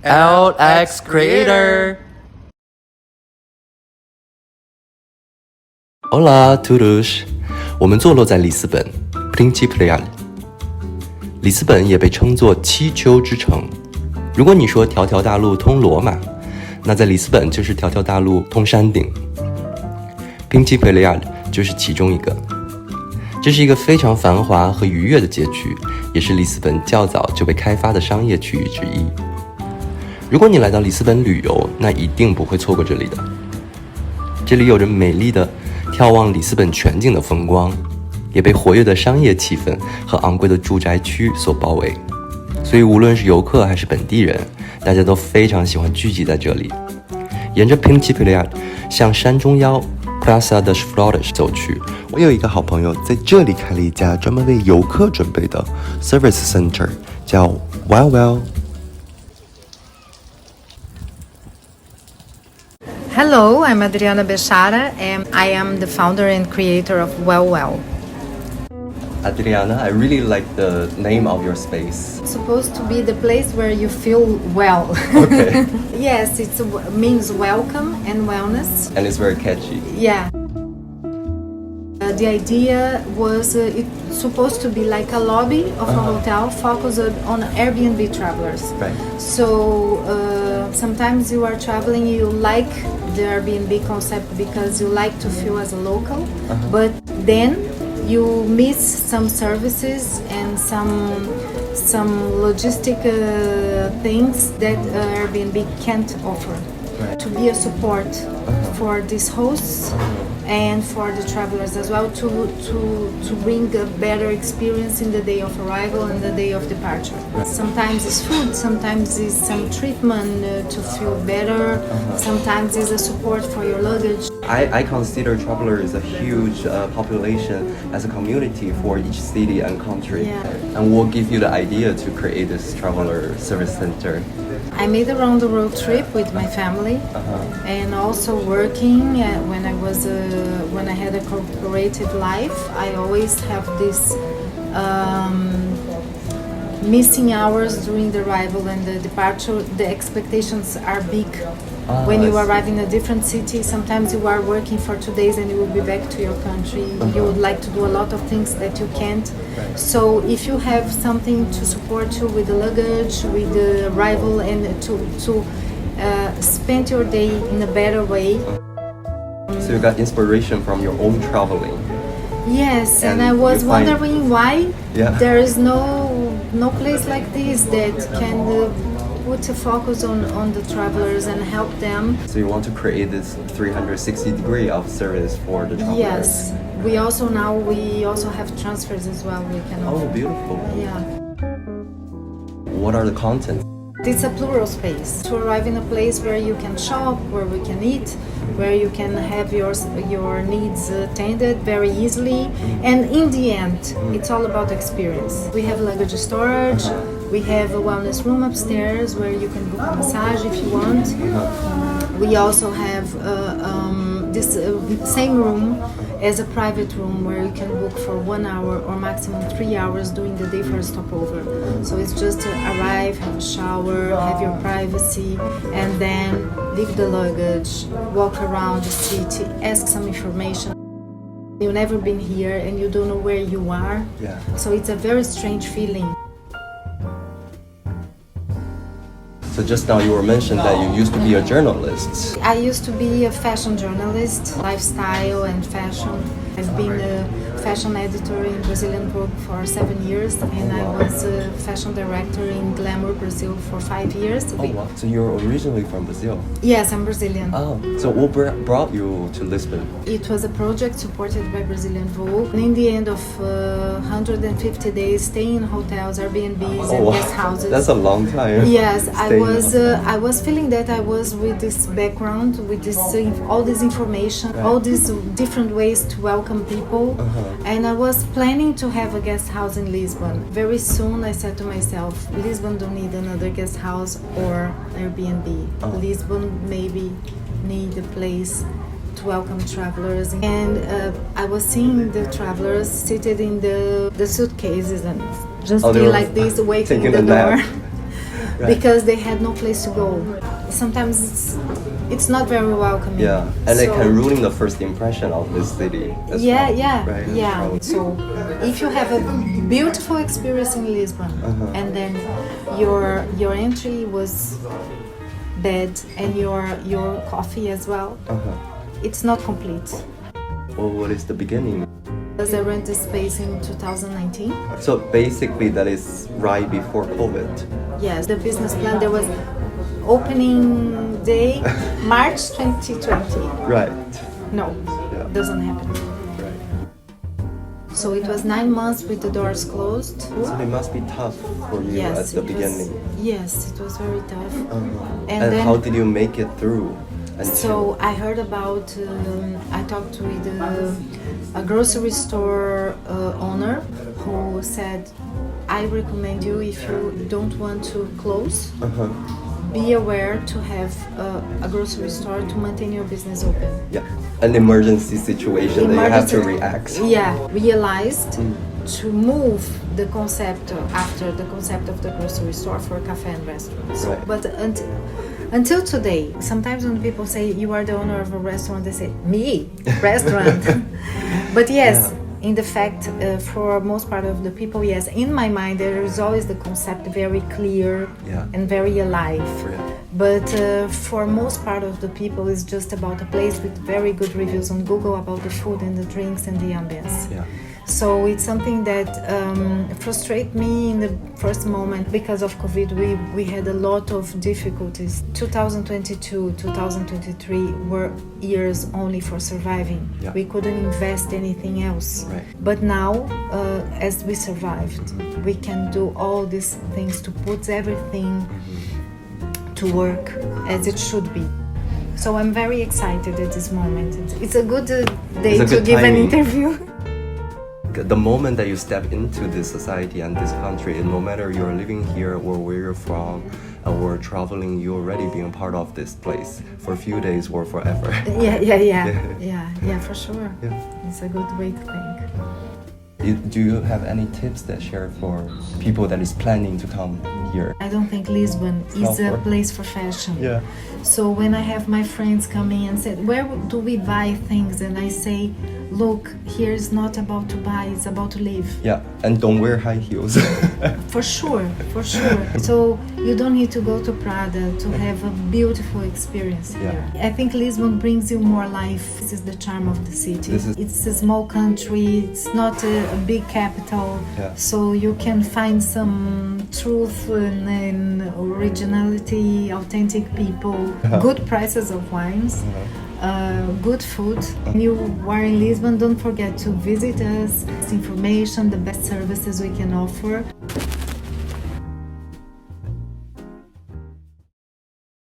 LX Creator. Hola, todos！ 我们坐落在里斯本 （Principal）。里斯本也被称作七丘之城。如果你说条条大路通罗马，那在里斯本就是条条大路通山顶。Principal 就是其中一个。这是一个非常繁华和愉悦的街区，也是里斯本较早就被开发的商业区域之一。如果你来到里斯本旅游，那一定不会错过这里的。这里有着美丽的眺望里斯本全景的风光，也被活跃的商业气氛和昂贵的住宅区所包围，所以无论是游客还是本地人，大家都非常喜欢聚集在这里。沿着 Principal 向山中腰 Praça das Flores 走去，我有一个好朋友在这里开了一家专门为游客准备的 Service Center， 叫 Hello, I'm Adriana Bechara and I am the founder and creator of Adriana, I really like the name of your space. It's supposed to be the place where you feel well. Okay. Yes, it means welcome and wellness. And it's very catchy. Yeah. The idea was it's supposed to be like a lobby of a hotel focused on Airbnb travelers. Right. So sometimes you are traveling, you like the Airbnb concept because you like to feel as a local, but then you miss some services and some logistic things that Airbnb can't offer. Right. To be a support for these hosts and for the travelers as well, to bring a better experience in the day of arrival and the day of departure. Sometimes it's food, sometimes it's some treatment to feel better, sometimes it's a support for your luggage. I consider travelers a huge population as a community for each city and country. Yeah. And we'll give you the idea to create this traveler service center. I made a round the world trip with my family, and also working when I had a corporative life. I always have this missing hours during the arrival and the departure. The expectations are big. When you arrive in a different city, sometimes you are working for 2 days and you will be back to your country. You would like to do a lot of things that you can't. Right. So if you have something to support you with the luggage, with the arrival, and to spend your day in a better way. So you got inspiration from your own traveling. Yes, and I And was you find- wondering why there is no place like this that can put a focus on the travelers and help them. So you want to create this 360 degree of service for the travelers. Yes, we also have transfers as well. We can Oh, offer. beautiful. Yeah. What are the contents? It's a plural space. To arrive in a place where you can shop, where we can eat, where you can have your needs attended very easily. And in the end, it's all about experience. We have luggage storage. We have a wellness room upstairs where you can book a massage if you want. We also have this same room as a private room where you can book for 1 hour or maximum 3 hours during the day for a stopover. So it's just to arrive, have a shower, have your privacy, and then leave the luggage, walk around the city, ask some information. You've never been here and you don't know where you are. Yeah. So it's a very strange feeling. So just now you were mentioned that you used to be a journalist. I used to be a fashion journalist, lifestyle and fashion. I've been a fashion editor in Brazilian Vogue for 7 years, and I was a fashion director in Glamour Brazil for 5 years. Oh wow! So you're originally from Brazil. Yes, I'm Brazilian. Oh, so what brought you to Lisbon? It was a project supported by Brazilian Vogue. And in the end of 150 days, staying in hotels, Airbnbs, and guest houses. That's a long time. Yes, Staying I was feeling that I was with this background, with this all this information, all these different ways to welcome people, and I was planning to have a guest house in Lisbon. Very soon I said to myself, Lisbon don't need another guest house or Airbnb. Lisbon maybe need a place to welcome travelers. And I was seeing the travelers seated in the suitcases and just be like this, waiting in the door. because they had no place to go. Sometimes it's not very welcoming. Yeah, and it So- can ruin the first impression of this city as Yeah, well. yeah, Right? yeah. Probably. So if you have a beautiful experience in Lisbon, and then your entry was bad, and your coffee as well, it's not complete. Well, what is the beginning? Because I rent the space in 2019. So basically, that is right before COVID. Yes, the business plan, there was opening day, March 2020. Right. No, Yeah. doesn't happen. Right. So it was 9 months with the doors closed. So it must be tough for you at the beginning. Yes, it was very tough. And then, how did you make it through? So I heard about, I talked with a grocery store owner who said, I recommend you, if you don't want to close, be aware to have a grocery store to maintain your business open. Yeah, an emergency situation that you have to react. Yeah, realized to move the concept after the concept of the grocery store for cafe and restaurants. Right. But until today, sometimes when people say you are the owner of a restaurant, they say, me, restaurant. But yes, in the fact, for most part of the people, yes, in my mind there is always the concept very clear and very alive. But for most part of the people, it's just about a place with very good reviews on Google about the food and the drinks and the ambience. Yeah. So it's something that frustrates me in the first moment. Because of COVID, we had a lot of difficulties. 2022, 2023 were years only for surviving. Yeah. We couldn't invest anything else. Right. But now, as we survived, we can do all these things to put everything to work as it should be. So I'm very excited at this moment. It's a good day It's a to good give an timing. interview. The moment that you step into this society and this country, and no matter you're living here or where you're from or traveling, you're already being part of this place for a few days or forever. Yeah, for sure. Yeah. It's a good way to think. Do you have any tips that share for people that is planning to come here? I don't think Lisbon is a place for fashion. Yeah. So when I have my friends coming and say, where do we buy things? And I say, look, here is not about to buy, it's about to live. Yeah, and don't wear high heels. For sure. So you don't need to go to Prada to have a beautiful experience here. I think Lisbon brings you more life. This is the charm of the city. It's a small country, it's not a big capital, so you can find some truth and originality, authentic people, good prices of wines. Good food. When you are in Lisbon, don't forget to visit us. It's information, the best services we can offer.